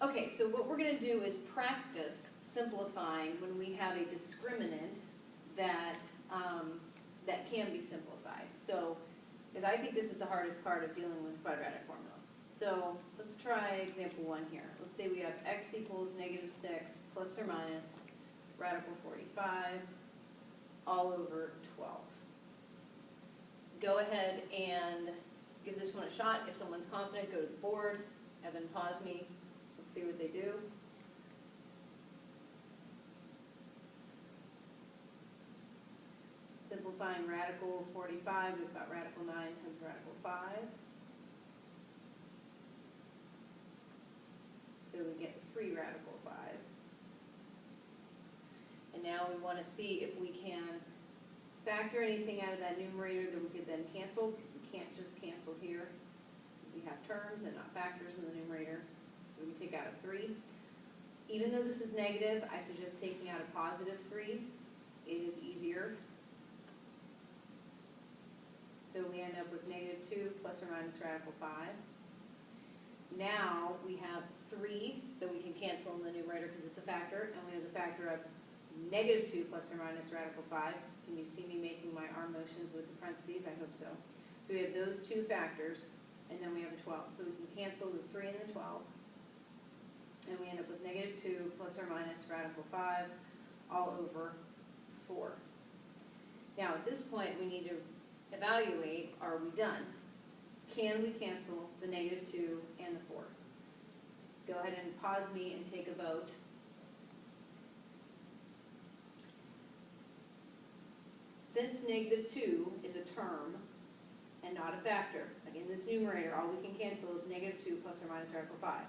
Okay, so what we're going to do is practice simplifying when we have a discriminant that, that can be simplified. So, because I think this is the hardest part of dealing with quadratic formula. So let's try example 1 here. Let's say we have x equals -6 plus or minus radical 45 all over 12. Go ahead and give this one a shot. If someone's confident, go to the board. Evan, pause me. Let's see what they do. Simplifying radical 45, we've got radical 9 times radical 5. So we get 3 radical 5. And now we want to see if we can factor anything out of that numerator that we could then cancel, because we can't just cancel here. We have terms and not factors in the numerator. So we take out a 3. Even though this is negative, I suggest taking out a positive 3. It is easier. So we end up with -2 plus or minus radical 5. Now we have 3 that we can cancel in the numerator because it's a factor, and we have the factor of -2 plus or minus radical 5. Can you see me making my arm motions with the parentheses? I hope so. So we have those 2 factors, and then we have a 12. So we can cancel the 3 and the 12, and we end up with -2 plus or minus radical 5 all over 4. Now at this point we need to evaluate, are we done? Can we cancel the -2 and the 4? Go ahead and pause me and take a vote. Since -2 is a term and not a factor, again, this numerator, all we can cancel is -2 plus or minus radical 5.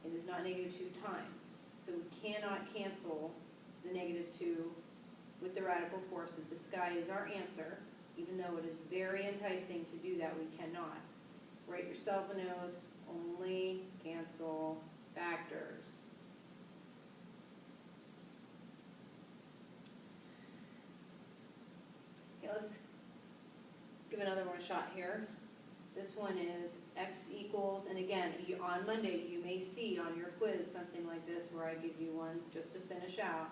It is not -2 times. So we cannot cancel the -2 with the radical 4. So this guy is our answer. Even though it is very enticing to do that, we cannot. Write yourself a note, only cancel factors. Okay, let's give another one a shot here. This one is x equals, and again, on Monday you may see on your quiz something like this where I give you one just to finish out.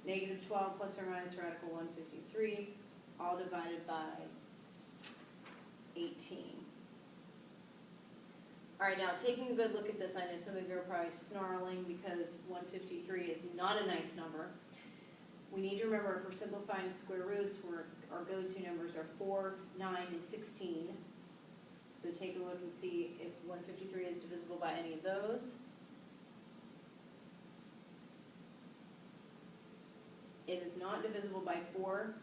-12 plus or minus radical 153. All divided by 18. All right, now taking a good look at this, I know some of you are probably snarling because 153 is not a nice number. We need to remember if we're simplifying square roots, our go-to numbers are 4, 9, and 16. So take a look and see if 153 is divisible by any of those. It is not divisible by 4.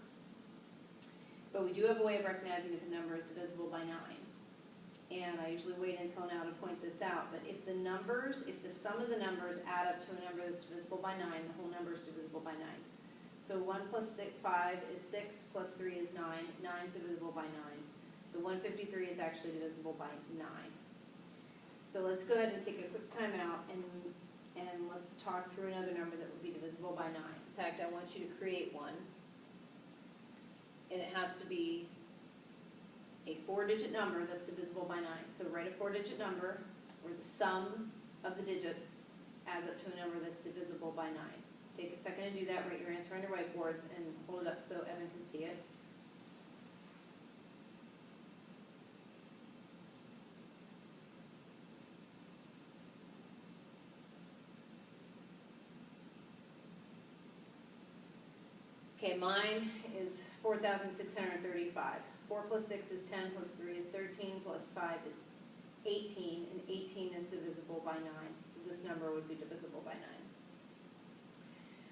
But we do have a way of recognizing if a number is divisible by 9. And I usually wait until now to point this out. But if the sum of the numbers add up to a number that's divisible by 9, the whole number is divisible by 9. So 1 plus 5 is 6, plus 3 is 9. 9 is divisible by 9. So 153 is actually divisible by 9. So let's go ahead and take a quick time out and let's talk through another number that would be divisible by 9. In fact, I want you to create one. And it has to be a 4-digit number that's divisible by 9. So write a 4-digit number where the sum of the digits adds up to a number that's divisible by 9. Take a second to do that. Write your answer on your whiteboards and hold it up so Evan can see it. Okay, mine is 4,635. 4 plus 6 is 10, plus 3 is 13, plus 5 is 18, and 18 is divisible by 9. So this number would be divisible by 9.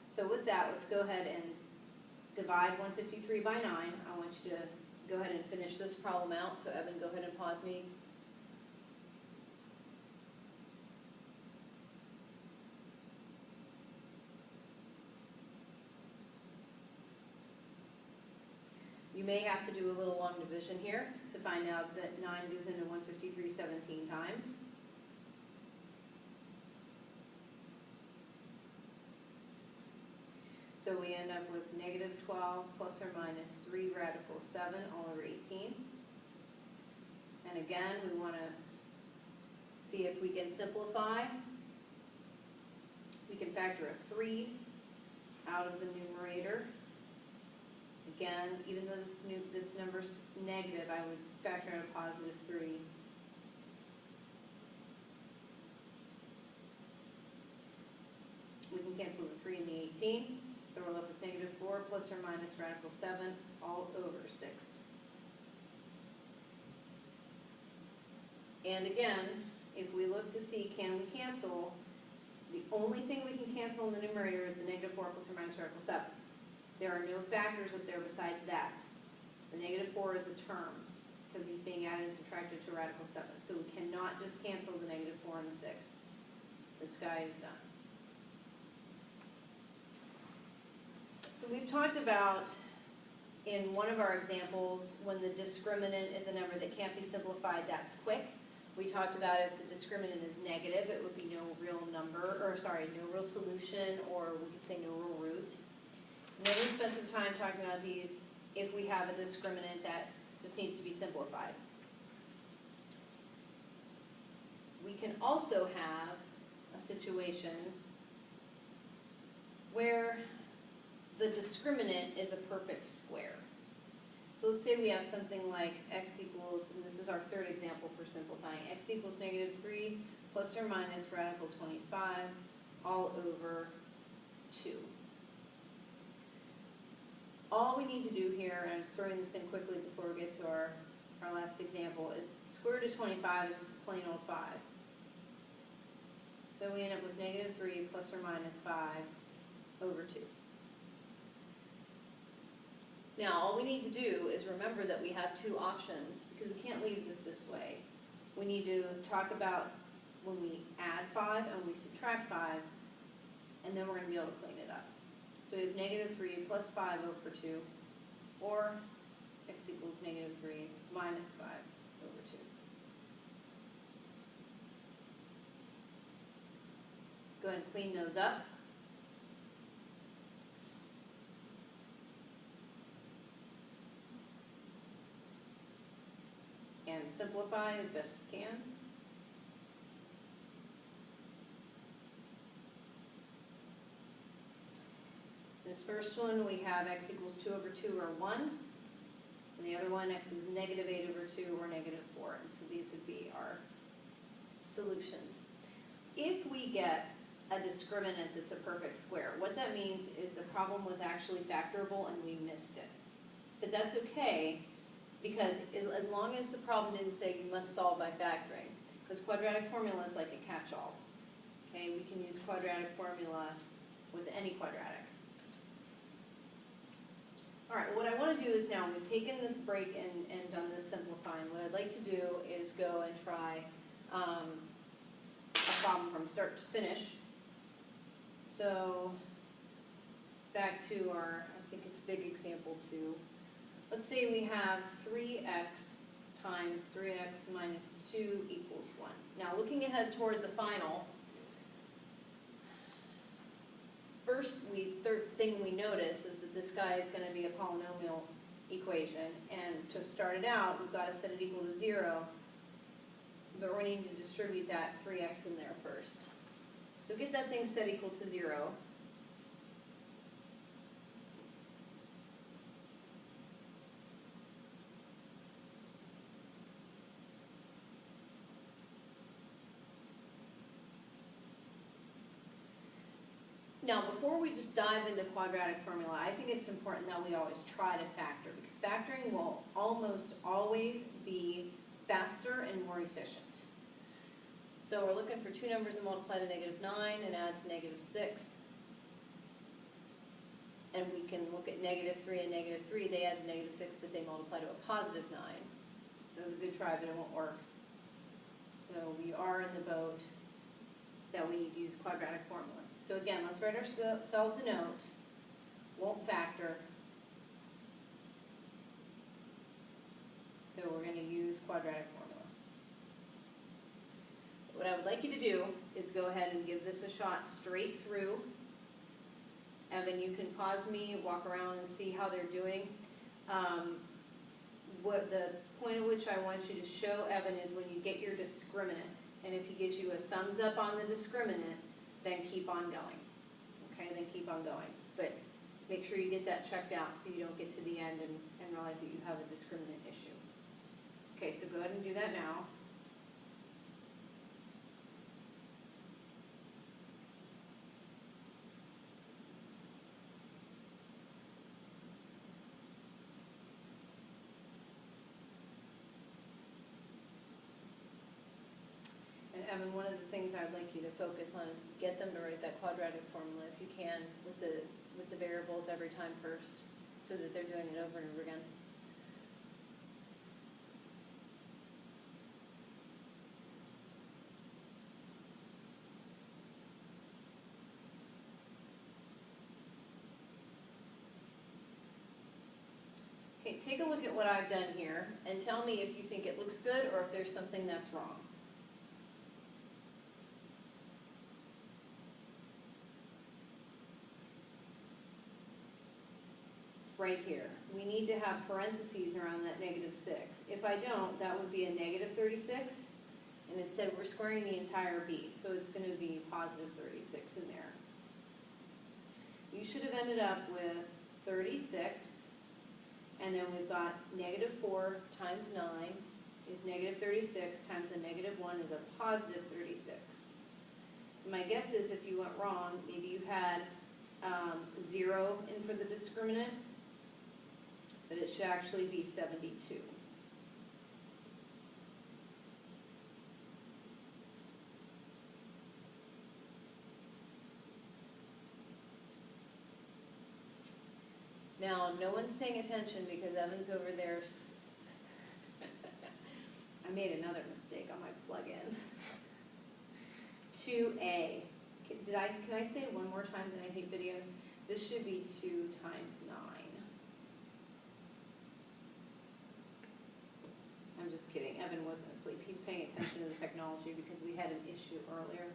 So with that, let's go ahead and divide 153 by 9. I want you to go ahead and finish this problem out. So Evan, go ahead and pause me. You may have to do a little long division here to find out that 9 goes into 153 17 times. So we end up with -12 plus or minus 3 radical 7 all over 18. And again, we want to see if we can simplify We can factor a 3 out of the numerator. Again, even though this number's negative, I would factor in a positive 3. We can cancel the 3 and the 18, so we're left with negative 4 plus or minus radical 7 all over 6. And again, if we look to see can we cancel, the only thing we can cancel in the numerator is the negative 4 plus or minus radical 7. There are no factors up there besides that. The negative 4 is a term because he's being added and subtracted to radical 7. So we cannot just cancel the negative 4 and the 6. This guy is done. So we've talked about, in one of our examples, when the discriminant is a number that can't be simplified, that's quick. We talked about if the discriminant is negative, it would be no real number, or sorry, no real solution, or we could say no real root. And then we spent some time talking about these if we have a discriminant that just needs to be simplified. We can also have a situation where the discriminant is a perfect square. So let's say we have something like x equals, and this is our third example for simplifying, x equals negative 3 plus or minus radical 25 all over 2. All we need to do here, and I'm just throwing this in quickly before we get to our last example, is square root of 25 is just a plain old 5. So we end up with negative 3 plus or minus 5 over 2. Now, all we need to do is remember that we have two options, because we can't leave this way. We need to talk about when we add 5 and we subtract 5, and then we're going to be able to clean it up. So we have negative 3 plus 5 over 2, or x equals negative 3 minus 5 over 2. Go ahead and clean those up. And simplify as best you can. This first one, we have x equals 2 over 2 or 1. And the other one, x is negative 8 over 2 or negative 4. And so these would be our solutions. If we get a discriminant that's a perfect square, what that means is the problem was actually factorable and we missed it. But that's okay, because as long as the problem didn't say you must solve by factoring, because quadratic formula is like a catch-all. Okay, we can use quadratic formula with any quadratic. All right, what I want to do is now we've taken this break and done this simplifying. What I'd like to do is go and try a problem from start to finish. So back to our, I think it's big example 2. Let's say we have 3x times 3x minus 2 equals 1. Now looking ahead toward the final, first thing we notice is that this guy is going to be a polynomial equation, and to start it out we've got to set it equal to 0, but we're needing to distribute that 3x in there first. So get that thing set equal to 0. Now, before we just dive into quadratic formula, I think it's important that we always try to factor, because factoring will almost always be faster and more efficient. So we're looking for two numbers that multiply to negative 9 and add to negative 6. And we can look at negative 3 and negative 3. They add to negative 6, but they multiply to a positive 9. So it's a good try, but it won't work. So we are in the boat that we need to use quadratic formula. So again, let's write ourselves a note. Won't factor. So we're going to use quadratic formula. What I would like you to do is go ahead and give this a shot straight through. Evan, you can pause me, walk around and see how they're doing. What the point at which I want you to show Evan is when you get your discriminant. And if he gives you a thumbs up on the discriminant, then keep on going. okay, then keep on going. But make sure you get that checked out so you don't get to the end and realize that you have a discriminant issue. Okay, so go ahead and do that now. And Evan, one of the things I'd like you to focus on, get them to write that quadratic formula if you can with the variables every time first, so that they're doing it over and over again. Okay, take a look at what I've done here and tell me if you think it looks good or if there's something that's wrong. Right here. We need to have parentheses around that -6. If I don't, that would be a -36, and instead we're squaring the entire b, so it's going to be +36 in there. You should have ended up with 36, and then we've got -4 times 9 is -36 times a -1 is a +36. So my guess is if you went wrong, maybe you had 0 in for the discriminant, but it should actually be 72. Now, no one's paying attention because Evan's over there. I made another mistake on my plug-in. 2a. Can I say it one more time that I hate videos? This should be 2 times 9. I'm just kidding. Evan wasn't asleep. He's paying attention to the technology because we had an issue earlier.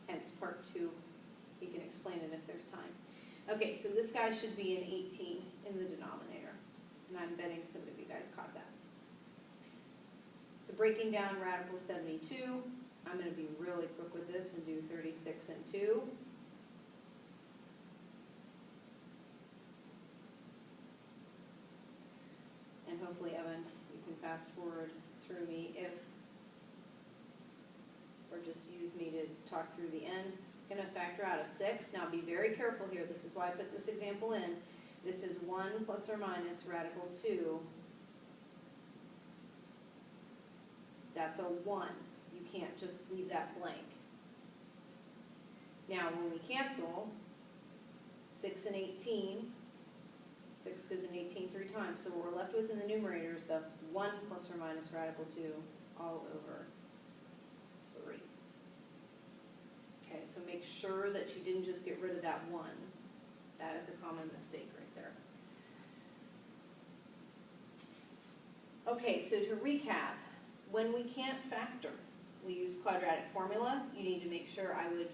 Hence part 2. He can explain it if there's time. Okay, so this guy should be an 18 in the denominator. And I'm betting some of you guys caught that. So breaking down radical 72, I'm going to be really quick with this and do 36 and 2. And hopefully, Evan, you can fast forward through me or just use me to talk through the end. I'm going to factor out a 6. Now be very careful here. This is why I put this example in. This is 1 plus or minus radical 2. That's a 1. You can't just leave that blank. Now when we cancel, 6 and 18, 6 goes in 18 3 times. So what we're left with in the numerator is the 1 plus or minus radical 2 all over 3. Okay, so make sure that you didn't just get rid of that 1. That is a common mistake right there. Okay, so to recap, when we can't factor, we use quadratic formula. You need to make sure I would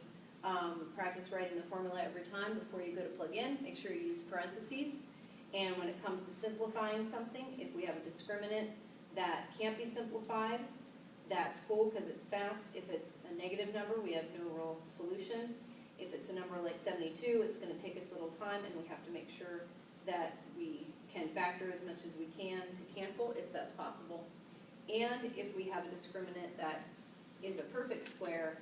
practice writing the formula every time before you go to plug in. Make sure you use parentheses. And when it comes to simplifying something, if we have a discriminant that can't be simplified, that's cool because it's fast. If it's a negative number, we have no real solution. If it's a number like 72, it's going to take us a little time, and we have to make sure that we can factor as much as we can to cancel, if that's possible. And if we have a discriminant that is a perfect square,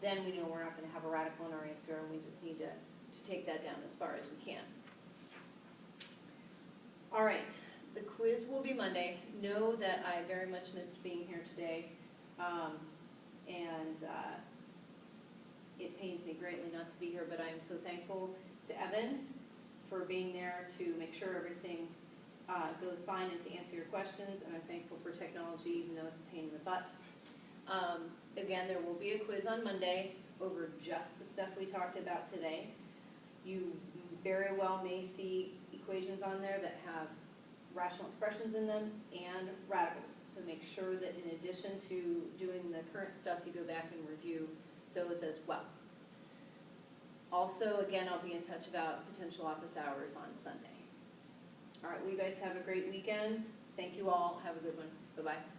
then we know we're not going to have a radical in our answer, and we just need to take that down as far as we can. All right. The quiz will be Monday. Know that I very much missed being here today, and it pains me greatly not to be here, but I am so thankful to Evan for being there to make sure everything goes fine and to answer your questions, and I'm thankful for technology, even though it's a pain in the butt. Again, there will be a quiz on Monday over just the stuff we talked about today. You very well may see equations on there that have rational expressions in them and radicals. So make sure that in addition to doing the current stuff, you go back and review those as well. Also, again, I'll be in touch about potential office hours on Sunday. All right, well, you guys have a great weekend. Thank you all. Have a good one. Bye-bye.